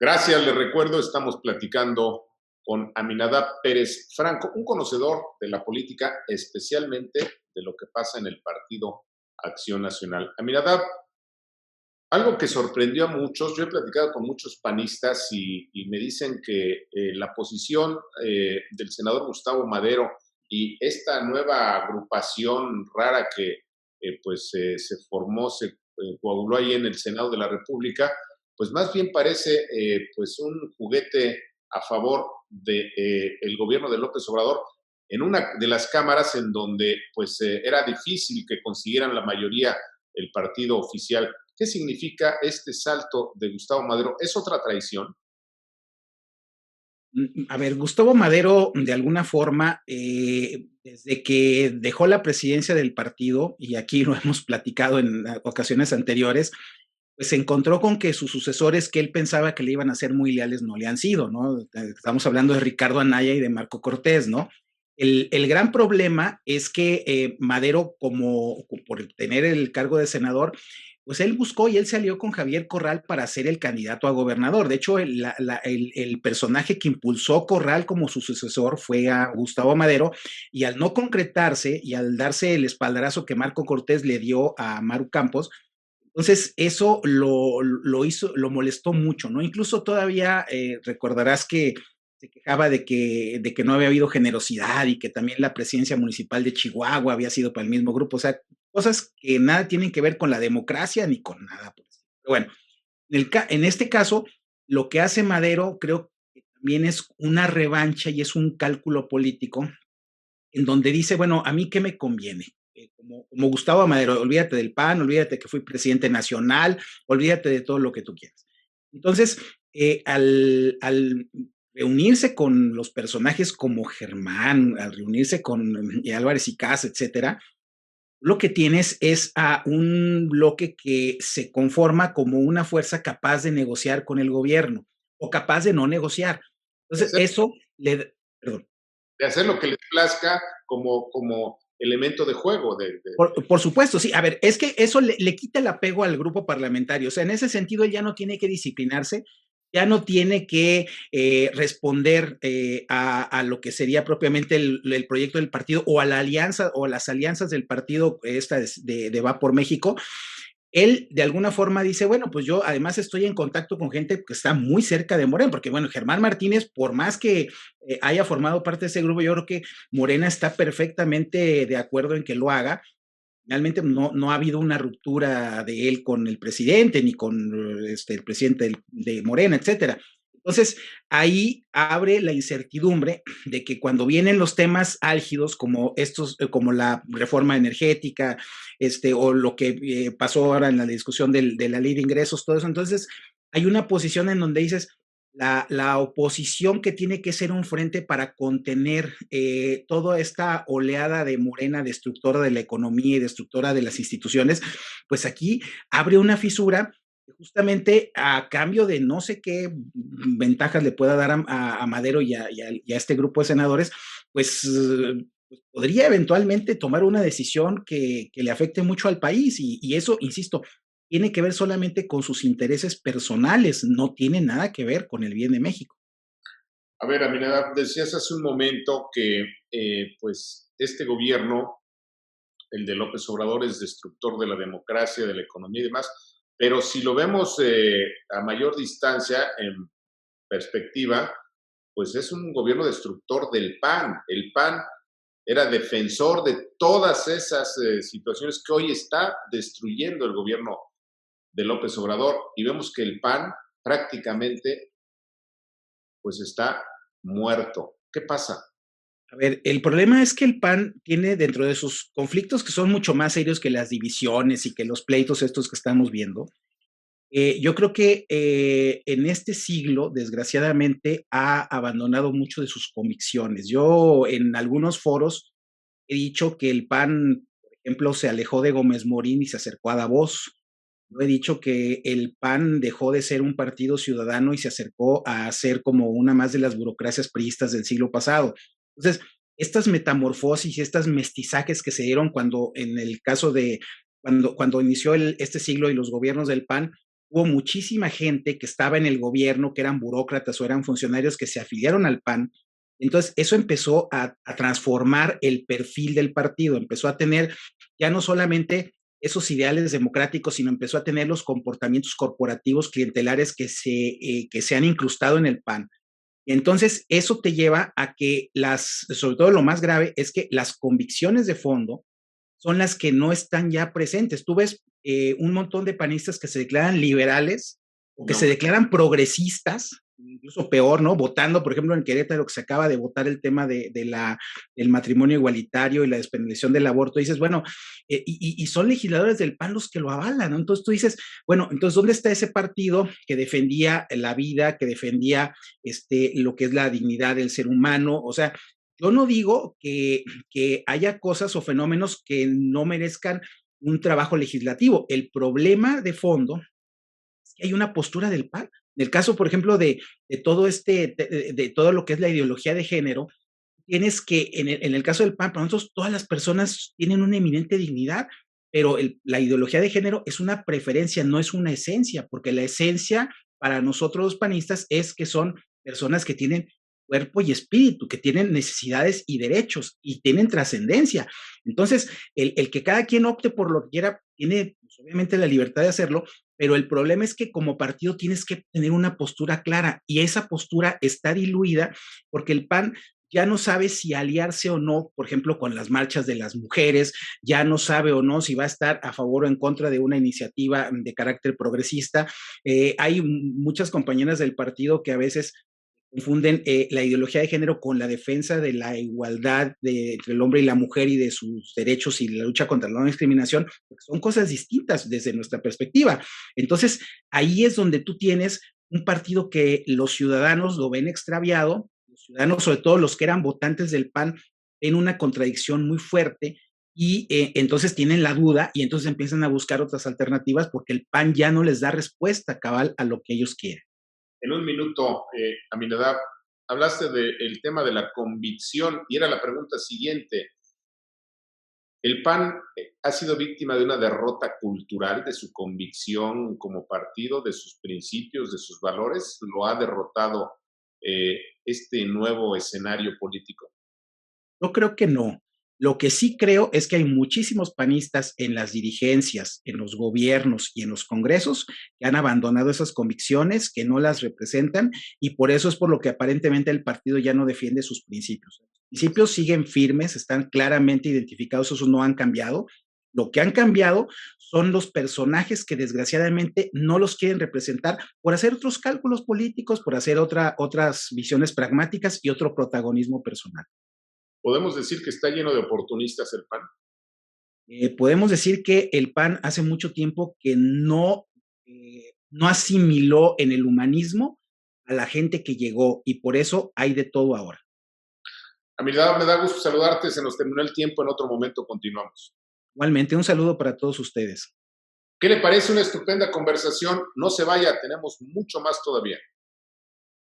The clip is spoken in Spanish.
Gracias, les recuerdo, estamos platicando con Aminadab Pérez Franco, un conocedor de la política, especialmente de lo que pasa en el Partido Acción Nacional. Aminadab, algo que sorprendió a muchos, yo he platicado con muchos panistas y me dicen que la posición del senador Gustavo Madero y esta nueva agrupación rara que se formó, se coaguló ahí en el Senado de la República, pues más bien parece pues un juguete a favor del el gobierno de López Obrador en una de las cámaras en donde era difícil que consiguieran la mayoría el partido oficial. ¿Qué significa este salto de Gustavo Madero? ¿Es otra traición? A ver, Gustavo Madero, de alguna forma, desde que dejó la presidencia del partido, y aquí lo hemos platicado en ocasiones anteriores, pues se encontró con que sus sucesores que él pensaba que le iban a ser muy leales no le han sido, ¿no? Estamos hablando de Ricardo Anaya y de Marco Cortés, ¿no? El gran problema es que Madero, como por tener el cargo de senador, pues él buscó y él se alió con Javier Corral para ser el candidato a gobernador. De hecho, el personaje que impulsó Corral como su sucesor fue a Gustavo Madero, y al no concretarse y al darse el espaldarazo que Marco Cortés le dio a Maru Campos, entonces eso lo molestó mucho, ¿no? Incluso todavía recordarás que se quejaba de que no había habido generosidad y que también la presidencia municipal de Chihuahua había sido para el mismo grupo. O sea, cosas que nada tienen que ver con la democracia ni con nada. Pues. Pero bueno, en este caso, lo que hace Madero creo que también es una revancha y es un cálculo político en donde dice, bueno, ¿a mí qué me conviene? Como Gustavo Madero, olvídate del PAN, olvídate que fui presidente nacional, olvídate de todo lo que tú quieras. Entonces, al reunirse con los personajes como Germán, al reunirse con Álvarez y Casa, etcétera, lo que tienes es a un bloque que se conforma como una fuerza capaz de negociar con el gobierno o capaz de no negociar. De Entonces, hacer, eso le, perdón, de hacer lo que les plazca como elemento de juego. por supuesto, sí. A ver, es que eso le quita el apego al grupo parlamentario. O sea, en ese sentido, él ya no tiene que disciplinarse, ya no tiene que responder a lo que sería propiamente el proyecto del partido o a la alianza o a las alianzas del partido esta de Va por México. Él de alguna forma dice, bueno, pues yo además estoy en contacto con gente que está muy cerca de Morena, porque bueno, Germán Martínez, por más que haya formado parte de ese grupo, yo creo que Morena está perfectamente de acuerdo en que lo haga. Realmente no ha habido una ruptura de él con el presidente, ni con el presidente de Morena, etcétera. Entonces, ahí abre la incertidumbre de que cuando vienen los temas álgidos como estos, como la reforma energética, o lo que pasó ahora en la discusión de la ley de ingresos, todo eso, entonces hay una posición en donde dices, la oposición que tiene que ser un frente para contener toda esta oleada de Morena destructora de la economía y destructora de las instituciones, pues aquí abre una fisura justamente a cambio de no sé qué ventajas le pueda dar a Madero y a este grupo de senadores, pues podría eventualmente tomar una decisión que le afecte mucho al país y eso, insisto, tiene que ver solamente con sus intereses personales, no tiene nada que ver con el bien de México. A ver, Aminadab, decías hace un momento que este gobierno, el de López Obrador, es destructor de la democracia, de la economía y demás, pero si lo vemos a mayor distancia, en perspectiva, pues es un gobierno destructor del PAN. El PAN era defensor de todas esas situaciones que hoy está destruyendo el gobierno de López Obrador y vemos que el PAN prácticamente pues está muerto. ¿Qué pasa? A ver, el problema es que el PAN tiene dentro de sus conflictos que son mucho más serios que las divisiones y que los pleitos estos que estamos viendo. Yo creo que en este siglo, desgraciadamente, ha abandonado mucho de sus convicciones. Yo en algunos foros he dicho que el PAN, por ejemplo, se alejó de Gómez Morín y se acercó a Davos. Yo he dicho que el PAN dejó de ser un partido ciudadano y se acercó a ser como una más de las burocracias priistas del siglo pasado. Entonces, estas metamorfosis y estas mestizajes que se dieron cuando, en el caso de, cuando inició este siglo y los gobiernos del PAN, hubo muchísima gente que estaba en el gobierno, que eran burócratas o eran funcionarios que se afiliaron al PAN. Entonces, eso empezó a transformar el perfil del partido, empezó a tener ya no solamente esos ideales democráticos, sino empezó a tener los comportamientos corporativos clientelares que se han incrustado en el PAN. Entonces, eso te lleva a que sobre todo lo más grave es que las convicciones de fondo son las que no están ya presentes. Tú ves un montón de panistas que se declaran liberales o que No, se declaran progresistas, incluso peor, ¿no? Votando, por ejemplo, en Querétaro, que se acaba de votar el tema del matrimonio igualitario y la despenalización del aborto. Dices, bueno, y son legisladores del PAN los que lo avalan, ¿no? Entonces tú dices, bueno, entonces, ¿dónde está ese partido que defendía la vida, que defendía lo que es la dignidad del ser humano? O sea, yo no digo que haya cosas o fenómenos que no merezcan un trabajo legislativo. El problema de fondo es que hay una postura del PAN. En el caso, por ejemplo, de todo de todo lo que es la ideología de género, tienes que, en el caso del PAN, para nosotros todas las personas tienen una eminente dignidad, pero la ideología de género es una preferencia, no es una esencia, porque la esencia para nosotros los panistas es que son personas que tienen cuerpo y espíritu, que tienen necesidades y derechos y tienen trascendencia. Entonces, el que cada quien opte por lo que quiera, tiene pues, obviamente la libertad de hacerlo, pero el problema es que como partido tienes que tener una postura clara y esa postura está diluida porque el PAN ya no sabe si aliarse o no, por ejemplo, con las marchas de las mujeres, ya no sabe o no si va a estar a favor o en contra de una iniciativa de carácter progresista. Hay muchas compañeras del partido que a veces confunden la ideología de género con la defensa de la igualdad entre el hombre y la mujer y de sus derechos y la lucha contra la no discriminación, porque son cosas distintas desde nuestra perspectiva. Entonces, ahí es donde tú tienes un partido que los ciudadanos lo ven extraviado, los ciudadanos, sobre todo los que eran votantes del PAN, ven una contradicción muy fuerte y entonces tienen la duda y entonces empiezan a buscar otras alternativas porque el PAN ya no les da respuesta cabal a lo que ellos quieren. en un minuto, Aminadab, hablaste del tema de la convicción y era la pregunta siguiente. ¿El PAN ha sido víctima de una derrota cultural de su convicción como partido, de sus principios, de sus valores? ¿Lo ha derrotado este nuevo escenario político? Yo creo que no. Lo que sí creo es que hay muchísimos panistas en las dirigencias, en los gobiernos y en los congresos que han abandonado esas convicciones, que no las representan y por eso es por lo que aparentemente el partido ya no defiende sus principios. Los principios siguen firmes, están claramente identificados, esos no han cambiado. Lo que han cambiado son los personajes que desgraciadamente no los quieren representar por hacer otros cálculos políticos, por hacer otras visiones pragmáticas y otro protagonismo personal. ¿Podemos decir que está lleno de oportunistas el PAN? Podemos decir que el PAN hace mucho tiempo que no asimiló en el humanismo a la gente que llegó y por eso hay de todo ahora. Aminadab, me da gusto saludarte, se nos terminó el tiempo, en otro momento continuamos. Igualmente, un saludo para todos ustedes. ¿Qué le parece una estupenda conversación? No se vaya, tenemos mucho más todavía.